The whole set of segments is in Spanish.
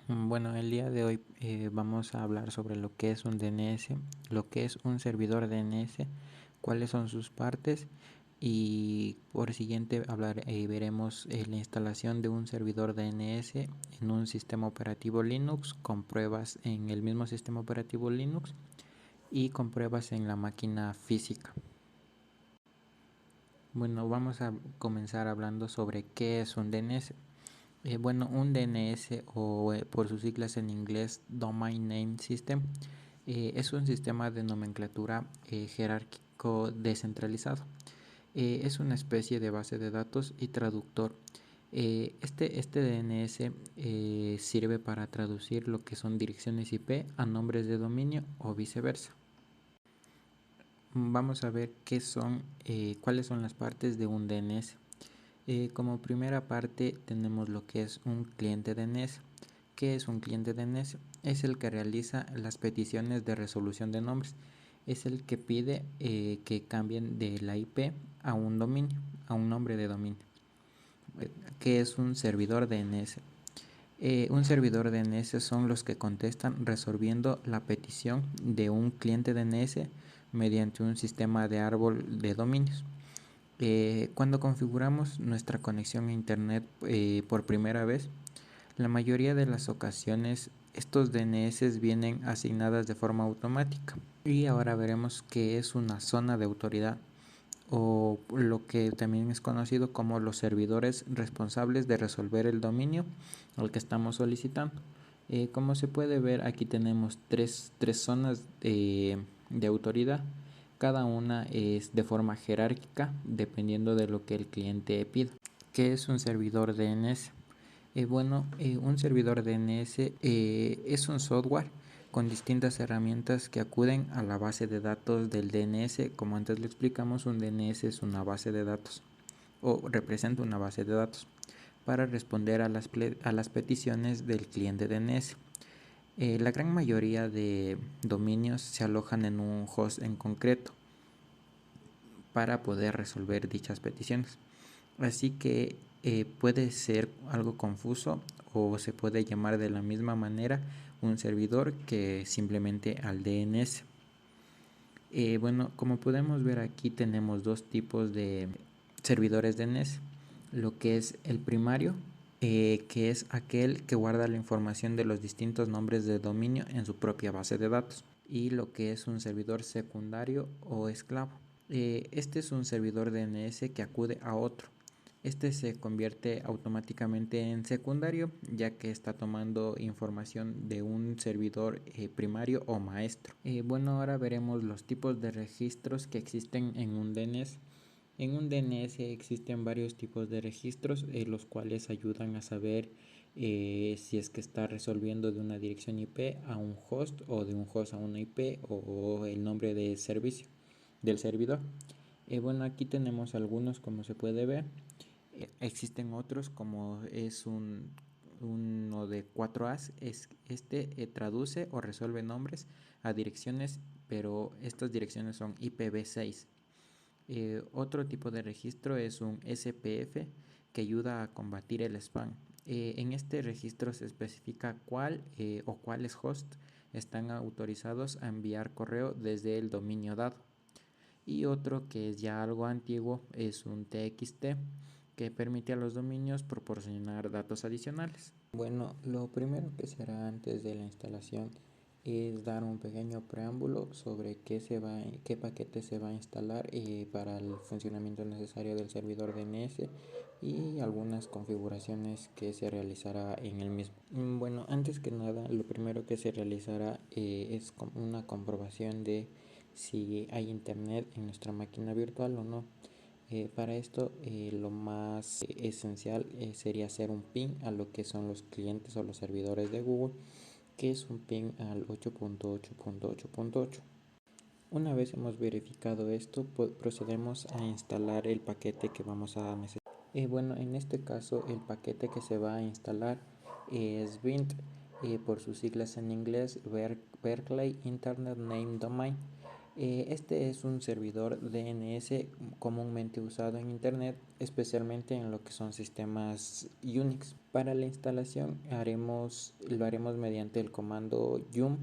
Bueno, el día de hoy vamos a hablar sobre lo que es un DNS, lo que es un servidor DNS, cuáles son sus partes y por siguiente veremos la instalación de un servidor DNS en un sistema operativo Linux con pruebas en el mismo sistema operativo Linux y con pruebas en la máquina física. Bueno, vamos a comenzar hablando sobre qué es un DNS. Bueno, un DNS o por sus siglas en inglés Domain Name System es un sistema de nomenclatura jerárquico descentralizado. Es una especie de base de datos y traductor. Este DNS sirve para traducir lo que son direcciones IP a nombres de dominio o viceversa. Vamos a ver cuáles son las partes de un DNS. Como primera parte tenemos lo que es un cliente DNS. ¿Qué es un cliente DNS? Es el que realiza las peticiones de resolución de nombres. Es el que pide que cambien de la IP a un dominio, a un nombre de dominio. ¿Qué es un servidor DNS? Un servidor DNS son los que contestan resolviendo la petición de un cliente DNS mediante un sistema de árbol de dominios. Cuando configuramos nuestra conexión a internet por primera vez, la mayoría de las ocasiones estos DNS vienen asignadas de forma automática. Y ahora veremos qué es una zona de autoridad o lo que también es conocido como los servidores responsables de resolver el dominio al que estamos solicitando. Como se puede ver, aquí tenemos tres zonas de autoridad. Cada una es de forma jerárquica dependiendo de lo que el cliente pida. ¿Qué es un servidor DNS? Un servidor DNS es un software con distintas herramientas que acuden a la base de datos del DNS. Como antes le explicamos, un DNS es una base de datos o representa una base de datos para responder a las peticiones del cliente DNS. La gran mayoría de dominios se alojan en un host en concreto para poder resolver dichas peticiones. Así que puede ser algo confuso o se puede llamar de la misma manera un servidor que simplemente al DNS. Bueno, como podemos ver aquí tenemos dos tipos de servidores DNS. Lo que es el primario, que es aquel que guarda la información de los distintos nombres de dominio en su propia base de datos. Y lo que es un servidor secundario o esclavo. Este es un servidor DNS que acude a otro. Este se convierte automáticamente en secundario, ya que está tomando información de un servidor primario o maestro. Bueno, ahora veremos los tipos de registros que existen en un DNS. En un DNS existen varios tipos de registros, los cuales ayudan a saber si es que está resolviendo de una dirección IP a un host o de un host a una IP o el nombre de servicio del servidor. Bueno, aquí tenemos algunos, como se puede ver. Existen otros como es uno de 4As. Traduce o resuelve nombres a direcciones, pero estas direcciones son IPv6. Otro tipo de registro es un SPF que ayuda a combatir el spam. En este registro se especifica cuál o cuáles hosts están autorizados a enviar correo desde el dominio dado. Y otro que es ya algo antiguo es un TXT que permite a los dominios proporcionar datos adicionales. Bueno, lo primero que se hará antes de la instalación es dar un pequeño preámbulo sobre qué paquete se va a instalar para el funcionamiento necesario del servidor DNS y algunas configuraciones que se realizará en el mismo. Bueno, antes que nada, lo primero que se realizará es una comprobación de si hay internet en nuestra máquina virtual o no. Para esto lo más esencial sería hacer un ping a lo que son los clientes o los servidores de Google, que es un ping al 8.8.8.8. Una vez hemos verificado esto, procedemos a instalar el paquete que vamos a necesitar. Bueno, en este caso el paquete que se va a instalar es BIND, por sus siglas en inglés Berkeley Internet Name Domain. Este es un servidor DNS comúnmente usado en Internet, especialmente en lo que son sistemas Unix. Para la instalación lo haremos mediante el comando yum,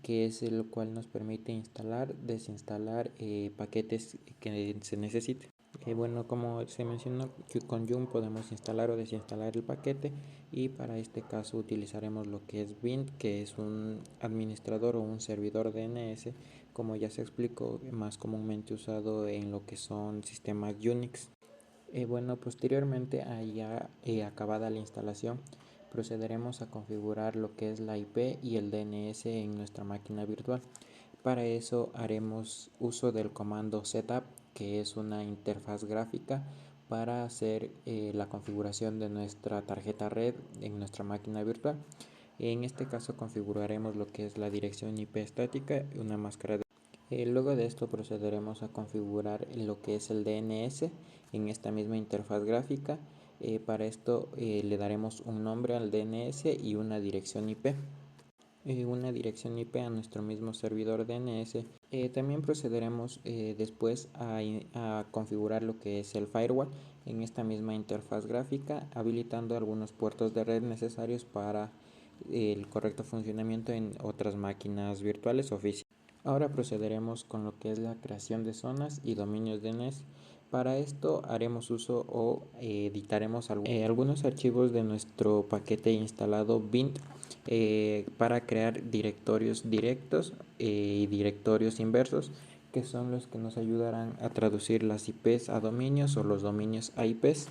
que es el cual nos permite instalar, desinstalar paquetes que se necesite. Bueno, como se mencionó, con yum podemos instalar o desinstalar el paquete, y para este caso utilizaremos lo que es Vint, que es un administrador o un servidor DNS, como ya se explicó, más comúnmente usado en lo que son sistemas Unix. Bueno, posteriormente a ya acabada la instalación, procederemos a configurar lo que es la IP y el DNS en nuestra máquina virtual. Para eso haremos uso del comando setup, que es una interfaz gráfica para hacer la configuración de nuestra tarjeta red en nuestra máquina virtual. En este caso configuraremos lo que es la dirección IP estática y una máscara de... Luego de esto procederemos a configurar lo que es el DNS en esta misma interfaz gráfica. Para esto le daremos un nombre al DNS y una dirección IP. Una dirección IP a nuestro mismo servidor DNS. También procederemos después a configurar lo que es el firewall en esta misma interfaz gráfica, habilitando algunos puertos de red necesarios para el correcto funcionamiento en otras máquinas virtuales o físicas. Ahora procederemos con lo que es la creación de zonas y dominios DNS. Para esto haremos uso o editaremos algunos archivos de nuestro paquete instalado Vint para crear directorios directos y directorios inversos, que son los que nos ayudarán a traducir las IPs a dominios o los dominios a IPs.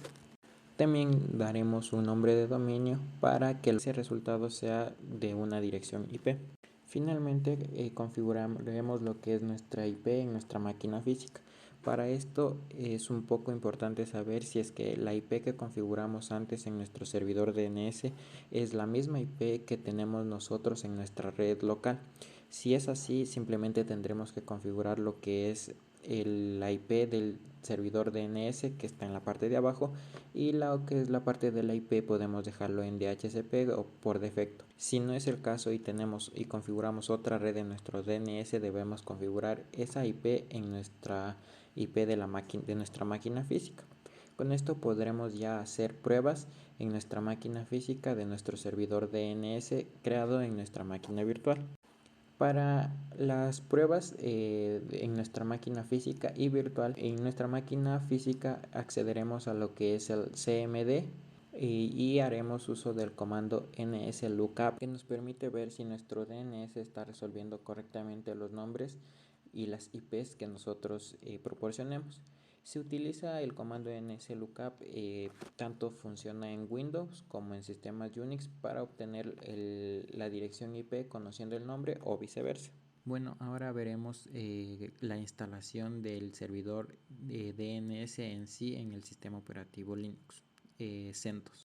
También daremos un nombre de dominio para que ese resultado sea de una dirección IP. Finalmente configuraremos lo que es nuestra IP en nuestra máquina física. Para esto es un poco importante saber si es que la IP que configuramos antes en nuestro servidor DNS es la misma IP que tenemos nosotros en nuestra red local. Si es así, simplemente tendremos que configurar lo que es la IP del servidor DNS, que está en la parte de abajo, y lo que es la parte de la IP podemos dejarlo en DHCP o por defecto. Si no es el caso y tenemos y configuramos otra red en nuestro DNS, debemos configurar esa IP en nuestra IP de nuestra máquina física. Con esto podremos ya hacer pruebas en nuestra máquina física de nuestro servidor DNS creado en nuestra máquina virtual. Para las pruebas en nuestra máquina física y virtual, en nuestra máquina física accederemos a lo que es el CMD y haremos uso del comando nslookup, que nos permite ver si nuestro DNS está resolviendo correctamente los nombres y las IPs que nosotros proporcionemos. Se utiliza el comando nslookup, tanto funciona en Windows como en sistemas Unix, para obtener la dirección IP conociendo el nombre o viceversa. Bueno, ahora veremos la instalación del servidor de DNS en sí en el sistema operativo Linux, CentOS.